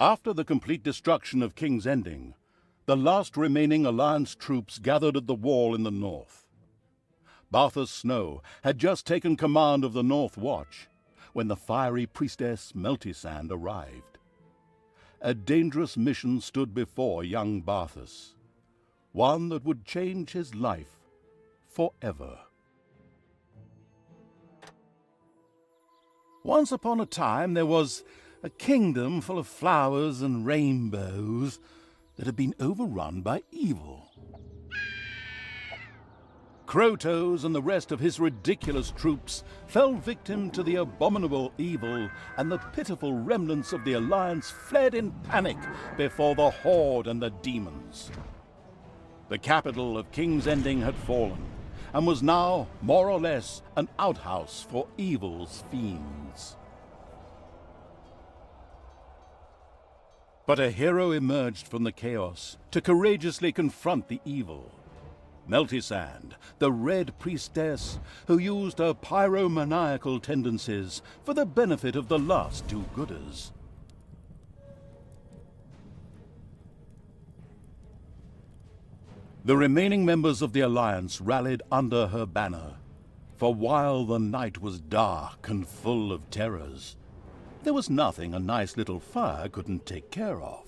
After the complete destruction of King's Ending, the last remaining Alliance troops gathered at the wall in the north. Barthas Snow had just taken command of the North Watch when the fiery priestess Meltisand arrived. A dangerous mission stood before young Barthas, one that would change his life forever. Once upon a time there was a kingdom full of flowers and rainbows that had been overrun by evil. Krotos and the rest of his ridiculous troops fell victim to the abominable evil, and the pitiful remnants of the Alliance fled in panic before the Horde and the demons. The capital of King's Ending had fallen, and was now, more or less, an outhouse for evil's fiends. But a hero emerged from the chaos to courageously confront the evil. Meltisand, the Red Priestess, who used her pyromaniacal tendencies for the benefit of the last do-gooders. The remaining members of the Alliance rallied under her banner, for while the night was dark and full of terrors, there was nothing a nice little fire couldn't take care of.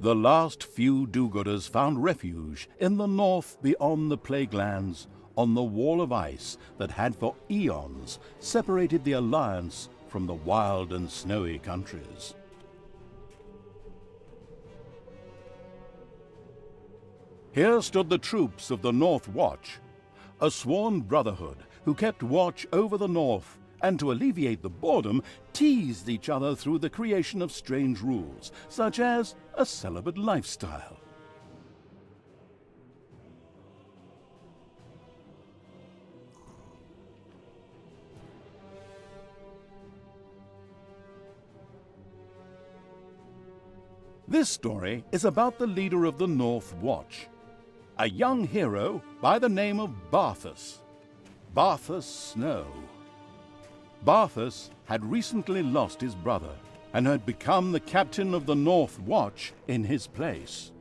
The last few do-gooders found refuge in the north beyond the Plague Lands, on the wall of ice that had for eons separated the Alliance from the wild and snowy countries. Here stood the troops of the North Watch, a sworn brotherhood who kept watch over the north, and to alleviate the boredom, teased each other through the creation of strange rules, such as a celibate lifestyle. This story is about the leader of the North Watch, a young hero by the name of Barthas, Barthas Snow. Barthas had recently lost his brother and had become the captain of the North Watch in his place.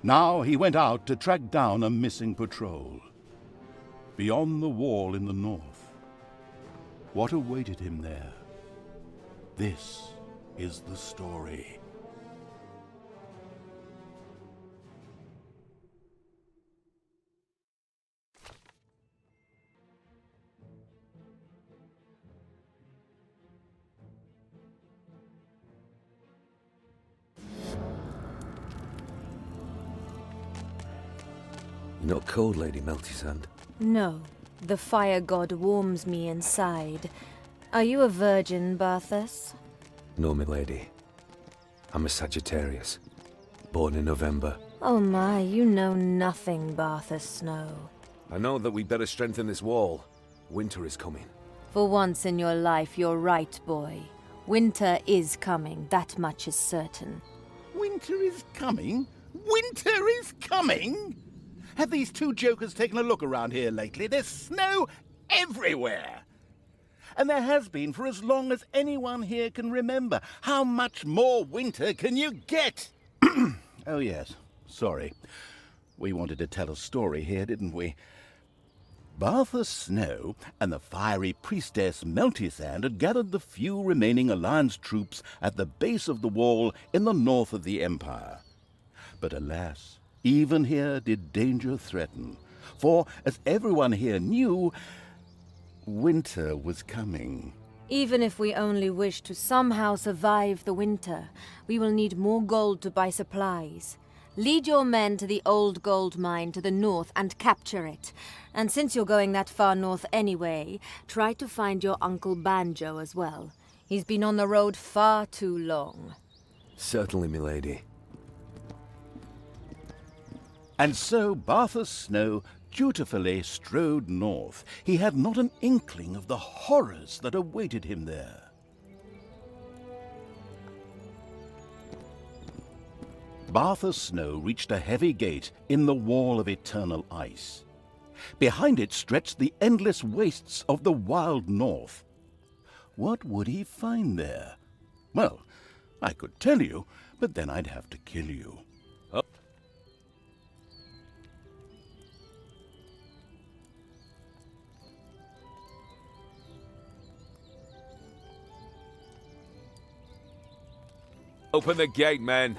Now he went out to track down a missing patrol. Beyond the wall in the north, what awaited him there? This is the story. You're not cold, Lady Meltisand? No. The fire god warms me inside. Are you a virgin, Barthas? No, milady. I'm a Sagittarius, born in November. Oh my, you know nothing, Barthas Snow. I know that we'd better strengthen this wall. Winter is coming. For once in your life, you're right, boy. Winter is coming, that much is certain. Winter is coming? Winter is coming? Have these two jokers taken a look around here lately? There's snow everywhere. And there has been for as long as anyone here can remember. How much more winter can you get? Oh yes, sorry. We wanted to tell a story here, didn't we? Barthas Snow and the fiery priestess Meltisand had gathered the few remaining Alliance troops at the base of the wall in the north of the Empire. But alas, even here did danger threaten, for, as everyone here knew, winter was coming. Even if we only wish to somehow survive the winter, we will need more gold to buy supplies. Lead your men to the old gold mine to the north and capture it. And since you're going that far north anyway, try to find your Uncle Banjo as well. He's been on the road far too long. Certainly, milady. And so Barthas Snow dutifully strode north. He had not an inkling of the horrors that awaited him there. Barthas Snow reached a heavy gate in the wall of eternal ice. Behind it stretched the endless wastes of the wild north. What would he find there? Well, I could tell you, but then I'd have to kill you. Open the gate, men.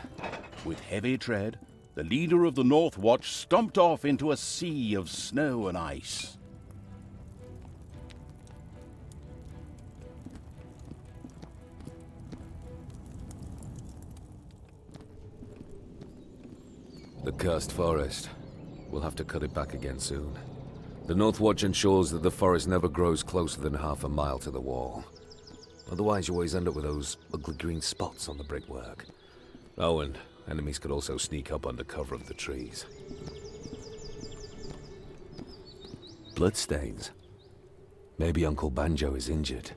With heavy tread, the leader of the North Watch stomped off into a sea of snow and ice. The cursed forest. We'll have to cut it back again soon. The North Watch ensures that the forest never grows closer than half a mile to the wall. Otherwise, you always end up with those ugly green spots on the brickwork. Oh, and enemies could also sneak up under cover of the trees. Bloodstains. Maybe Uncle Banjo is injured.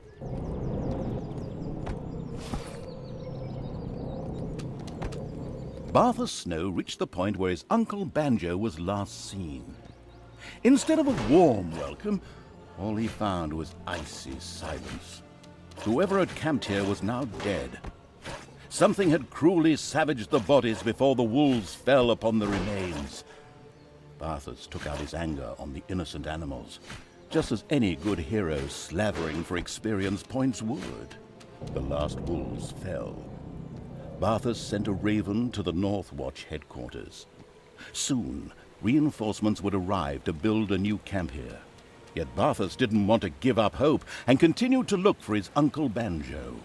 Barthas Snow reached the point where his Uncle Banjo was last seen. Instead of a warm welcome, all he found was icy silence. Whoever had camped here was now dead. Something had cruelly savaged the bodies before the wolves fell upon the remains. Barthas took out his anger on the innocent animals, just as any good hero slavering for experience points would. The last wolves fell. Barthas sent a raven to the North Watch headquarters. Soon, reinforcements would arrive to build a new camp here. Yet Barthas didn't want to give up hope and continued to look for his Uncle Banjo.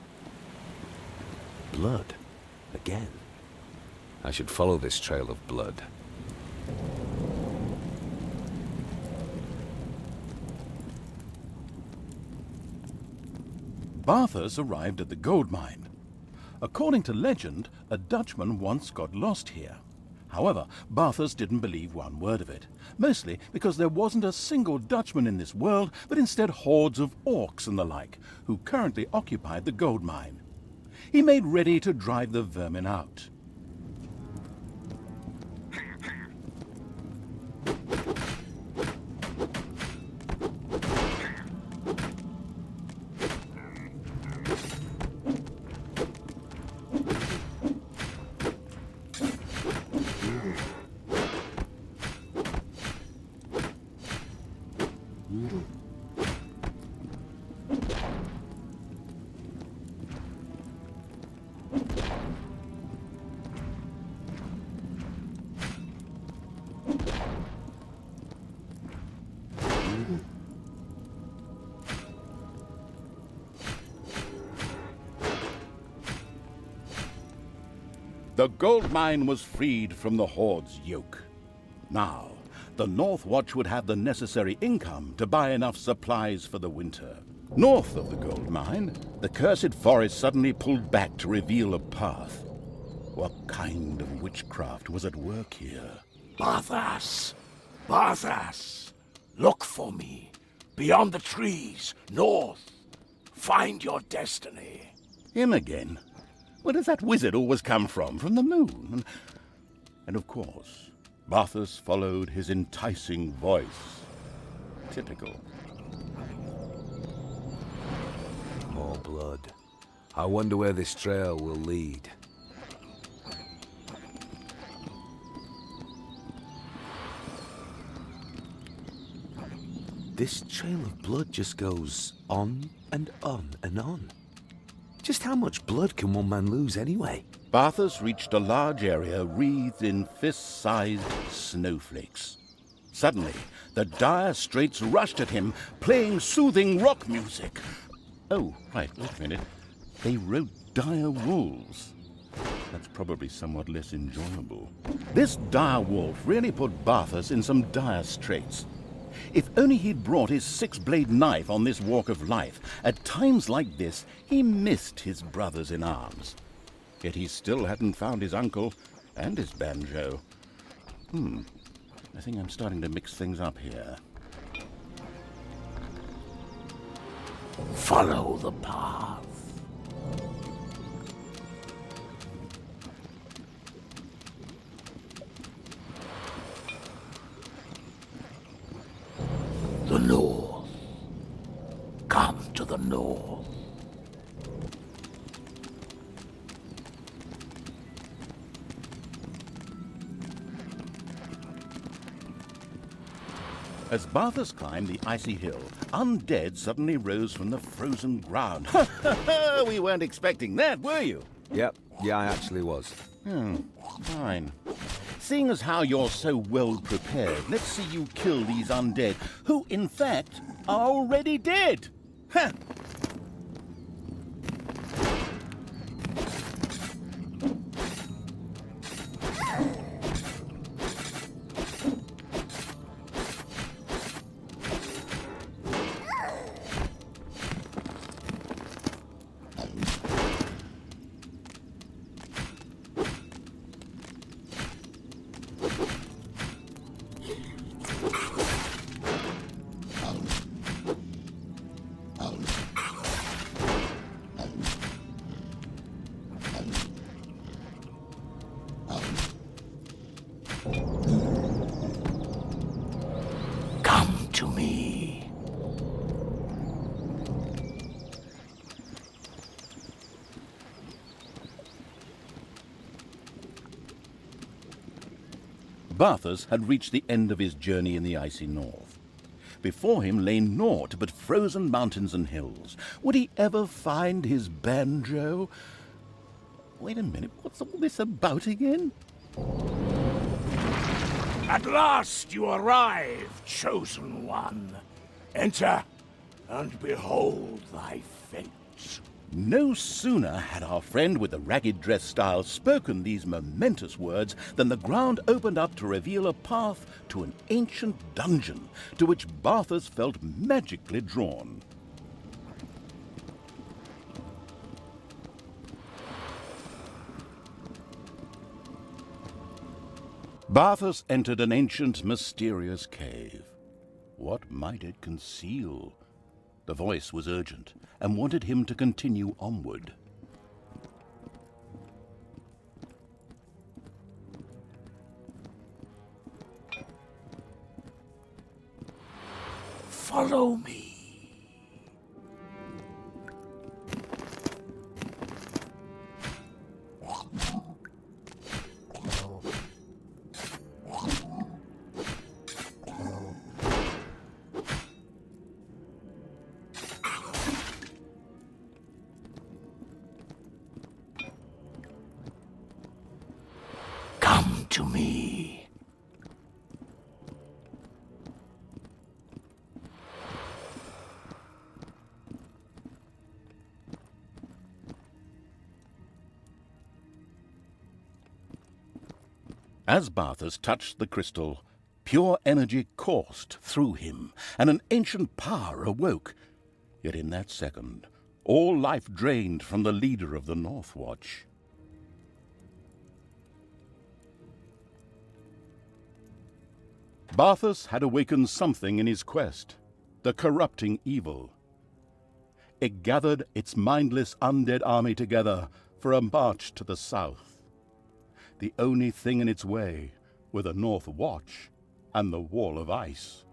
Blood. Again. I should follow this trail of blood. Barthas arrived at the gold mine. According to legend, a Dutchman once got lost here. However, Barthas didn't believe one word of it, mostly because there wasn't a single Dutchman in this world, but instead hordes of orcs and the like, who currently occupied the gold mine. He made ready to drive the vermin out. The gold mine was freed from the Horde's yoke. Now, the North Watch would have the necessary income to buy enough supplies for the winter. North of the gold mine, the cursed forest suddenly pulled back to reveal a path. What kind of witchcraft was at work here? Barthas! Barthas! Look for me. Beyond the trees, north. Find your destiny. Him again? Where does that wizard always come from? From the moon? And of course, Barthas followed his enticing voice. Typical. More blood. I wonder where this trail will lead. This trail of blood just goes on and on and on. Just how much blood can one man lose anyway? Barthas reached a large area wreathed in fist-sized snowflakes. Suddenly, the dire straits rushed at him, playing soothing rock music. Oh, right, wait a minute. They rode dire wolves. That's probably somewhat less enjoyable. This dire wolf really put Barthas in some dire straits. If only he'd brought his six-blade knife on this walk of life. At times like this, he missed his brothers in arms. Yet he still hadn't found his uncle and his banjo. I think I'm starting to mix things up here. Follow the path. the north. As Barthas climbed the icy hill, undead suddenly rose from the frozen ground. We weren't expecting that, were you? Yep, yeah, I actually was. Fine. Seeing as how you're so well prepared, let's see you kill these undead, who, in fact, are already dead. Ha! Come to me. Barthas had reached the end of his journey in the icy north. Before him lay naught but frozen mountains and hills. Would he ever find his banjo? Wait a minute, what's all this about again? At last you arrive, chosen one. Enter and behold thy fate. No sooner had our friend with the ragged dress style spoken these momentous words than the ground opened up to reveal a path to an ancient dungeon to which Barthas felt magically drawn. Barthas entered an ancient, mysterious cave. What might it conceal? The voice was urgent and wanted him to continue onward. Follow me. Come to me. As Barthas touched the crystal, pure energy coursed through him, and an ancient power awoke. Yet in that second, all life drained from the leader of the North Watch. Barthas had awakened something in his quest, the corrupting evil. It gathered its mindless undead army together for a march to the south. The only thing in its way were the North Watch and the Wall of Ice.